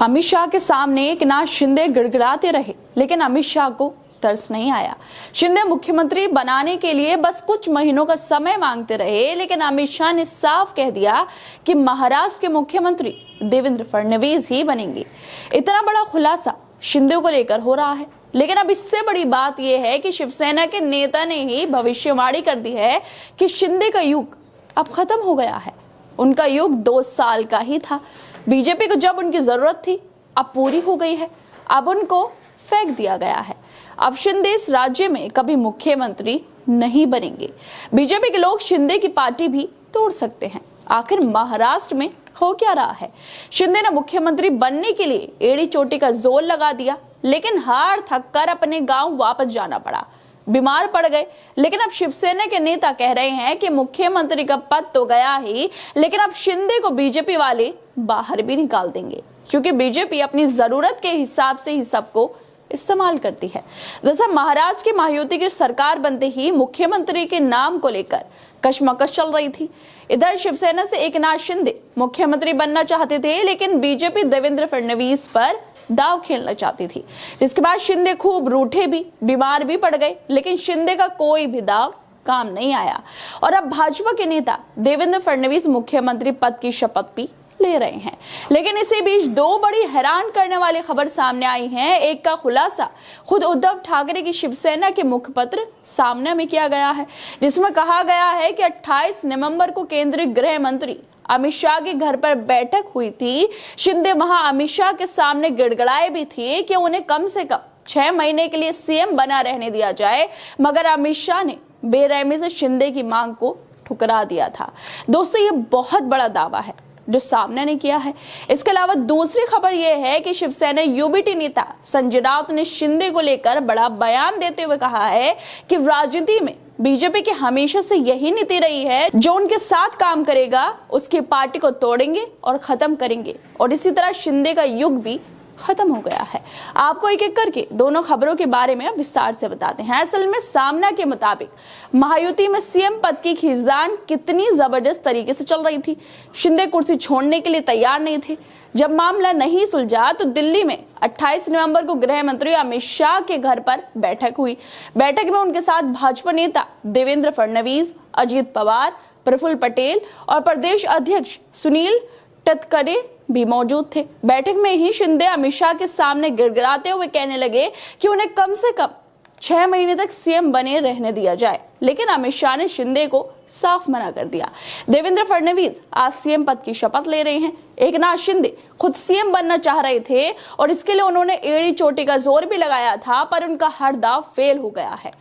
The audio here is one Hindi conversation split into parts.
अमित शाह के सामने एकनाथ शिंदे गिड़गिड़ाते रहे, लेकिन अमित शाह को तरस नहीं आया। शिंदे मुख्यमंत्री बनाने के लिए बस कुछ महीनों का समय मांगते रहे, लेकिन अमित शाह ने साफ कह दिया कि महाराष्ट्र के मुख्यमंत्री देवेंद्र फडणवीस ही बनेंगे। इतना बड़ा खुलासा शिंदे को लेकर हो रहा है, लेकिन अब इससे बड़ी बात यह है कि शिवसेना के नेता ने ही भविष्यवाणी कर दी है कि शिंदे का युग अब खत्म हो गया है। उनका युग 2 साल का ही था। बीजेपी को जब उनकी जरूरत थी, अब पूरी हो गई है। अब उनको फेंक दिया गया है। अब शिंदे इस राज्य में कभी मुख्यमंत्री नहीं बनेंगे। बीजेपी के लोग शिंदे की पार्टी भी तोड़ सकते हैं। आखिर महाराष्ट्र में हो क्या रहा है? शिंदे ने मुख्यमंत्री बनने के लिए एड़ी चोटी का जोर लगा दिया, लेकिन हार थक कर अपने गांव वापस जाना पड़ा। बीमार पड़ गए, लेकिन अब शिवसेना के नेता कह रहे हैं कि मुख्यमंत्री का पद तो गया ही, लेकिन अब शिंदे को बीजेपी वाले बाहर भी निकाल देंगे, क्योंकि बीजेपी अपनी जरूरत के हिसाब से ही सबको इस्तेमाल करती है। दरअसल महाराष्ट्र की महायुति की सरकार बनते ही मुख्यमंत्री के नाम को लेकर कशमकश चल रही थी। इधर शिवसेना से एकनाथ शिंदे मुख्यमंत्री बनना चाहते थे, लेकिन बीजेपी देवेंद्र फडणवीस पर दाव खेलना चाहती थी, जिसके बाद शिंदे खूब रूठे भी, बीमार भी पड़ गए, लेकिन शिंदे का कोई भी दाव काम नहीं आया और अब भाजपा के नेता देवेंद्र फडणवीस मुख्यमंत्री पद की शपथ भी ले रहे हैं। लेकिन इसी बीच 2 बड़ी हैरान करने वाली खबर सामने आई है। एक का खुलासा खुद उद्धव ठाकरे की शिवसेना के मुखपत्र सामने में किया गया है, जिसमें कहा गया है कि 28 नवंबर को केंद्रीय गृह मंत्री अमित शाह के घर पर बैठक हुई थी। शिंदे वहां अमित शाह के सामने गिड़गिड़ाए भी थे कि उन्हें कम से कम 6 महीने के लिए सीएम बना रहने दिया जाए, मगर अमित शाह ने बेरहमी से शिंदे की मांग को ठुकरा दिया था। दोस्तों, ये बहुत बड़ा दावा है जो सामने ने किया है। इसके अलावा दूसरी खबर यह है कि शिवसेना यूबीटी नेता संजय राउत ने शिंदे को लेकर बड़ा बयान देते हुए कहा है कि राजनीति में बीजेपी की हमेशा से यही नीति रही है, जो उनके साथ काम करेगा उसकी पार्टी को तोड़ेंगे और खत्म करेंगे, और इसी तरह शिंदे का युग भी खत्म हो गया है। आपको एक एक करके दोनों खबरों के बारे में विस्तार से बताते हैं। असल में सामना के मुताबिक महायुति में सीएम पद की खींचतान कितनी जबरदस्त तरीके से चल रही थी। शिंदे कुर्सी छोड़ने के लिए तैयार नहीं थे। जब मामला नहीं सुलझा तो दिल्ली में 28 नवंबर को गृह मंत्री अमित शाह के घर पर बैठक हुई। बैठक में उनके साथ भाजपा नेता देवेंद्र फडणवीस, अजित पवार, प्रफुल्ल पटेल और प्रदेश अध्यक्ष सुनील तटकरे भी मौजूद थे। बैठक में ही शिंदे अमित शाह के सामने गिड़गिड़ाते हुए कहने लगे कि उन्हें कम से कम 6 महीने तक सीएम बने रहने दिया जाए, लेकिन अमित शाह ने शिंदे को साफ मना कर दिया। देवेंद्र फडणवीस आज सीएम पद की शपथ ले रहे हैं। एकनाथ शिंदे खुद सीएम बनना चाह रहे थे और इसके लिए उन्होंने एड़ी चोटी का जोर भी लगाया था, पर उनका हर दाव फेल हो गया है।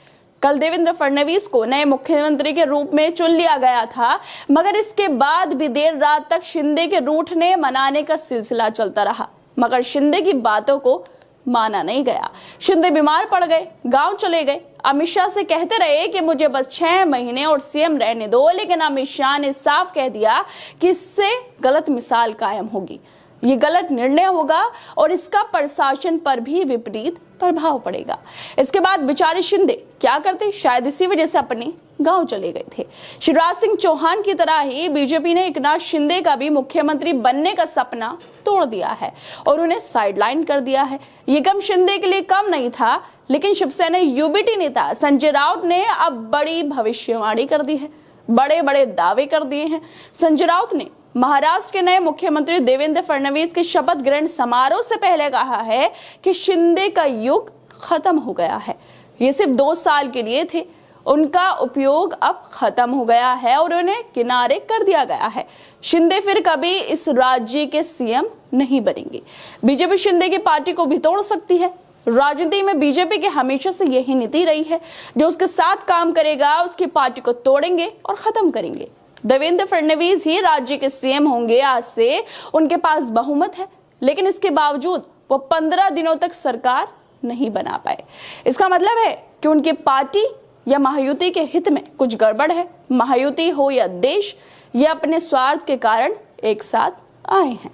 कल देवेंद्र फडणवीस को नए मुख्यमंत्री के रूप में चुन लिया गया था, मगर इसके बाद भी देर रात तक शिंदे के रूठने मनाने का सिलसिला चलता रहा, मगर शिंदे की बातों को माना नहीं गया। शिंदे बीमार पड़ गए, गांव चले गए। अमित शाह से कहते रहे कि मुझे बस 6 महीने और सीएम रहने दो, लेकिन अमित शाह ने साफ कह दिया कि इससे गलत मिसाल कायम होगी, ये गलत निर्णय होगा और इसका प्रशासन पर भी विपरीत प्रभाव पड़ेगा। इसके बाद बेचारे शिंदे क्या करते? शायद इसी वजह से अपने गांव चले गए थे। शिवराज सिंह चौहान की तरह ही बीजेपी ने एकनाथ शिंदे का भी मुख्यमंत्री बनने का सपना तोड़ दिया है और उन्हें साइडलाइन कर दिया है। ये गम शिंदे के लिए कम नहीं था, लेकिन शिवसेना यूबीटी नेता संजय राउत ने अब बड़ी भविष्यवाणी कर दी है, बड़े बड़े दावे कर दिए हैं। संजय राउत ने महाराष्ट्र के नए मुख्यमंत्री देवेंद्र फडणवीस के शपथ ग्रहण समारोह से पहले कहा है कि शिंदे का युग खत्म हो गया है। ये सिर्फ 2 साल के लिए थे, उनका उपयोग अब खत्म हो गया है और उन्हें किनारे कर दिया गया है। शिंदे फिर कभी इस राज्य के सीएम नहीं बनेंगे। बीजेपी शिंदे की पार्टी को भी तोड़ सकती है। राजनीति में बीजेपी की हमेशा से यही नीति रही है, जो उसके साथ काम करेगा उसकी पार्टी को तोड़ेंगे और खत्म करेंगे। देवेंद्र फडणवीस ही राज्य के सीएम होंगे आज से। उनके पास बहुमत है, लेकिन इसके बावजूद वो 15 दिनों तक सरकार नहीं बना पाए। इसका मतलब है कि उनकी पार्टी या महायुति के हित में कुछ गड़बड़ है। महायुति हो या देश, ये अपने स्वार्थ के कारण एक साथ आए हैं।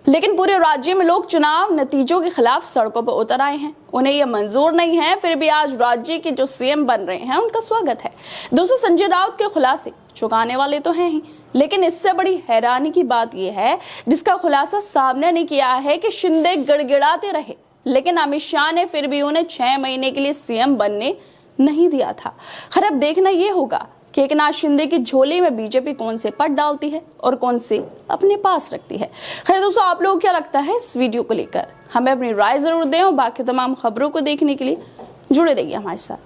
लेकिन पूरे राज्य में लोग चुनाव नतीजों के खिलाफ सड़कों पर उतर आए हैं। उन्हें यह मंजूर नहीं है, फिर भी आज राज्य के जो सीएम बन रहे हैं उनका स्वागत है। दोस्तों, संजय राउत के खुलासे चौंकाने वाले तो हैं ही। लेकिन इससे बड़ी हैरानी की बात यह है, जिसका खुलासा सामने नहीं किया है, कि शिंदे गिड़गिड़ाते रहे लेकिन अमित शाह ने फिर भी उन्हें 6 महीने के लिए सीएम बनने नहीं दिया था। खैर, अब देखना यह होगा कि एकनाथ शिंदे की झोली में बीजेपी कौन से पद डालती है और कौन से अपने पास रखती है। खैर दोस्तों, आप लोगों को क्या लगता है इस वीडियो को लेकर? हमें अपनी राय जरूर दें और बाकी तमाम खबरों को देखने के लिए जुड़े रहिए हमारे साथ।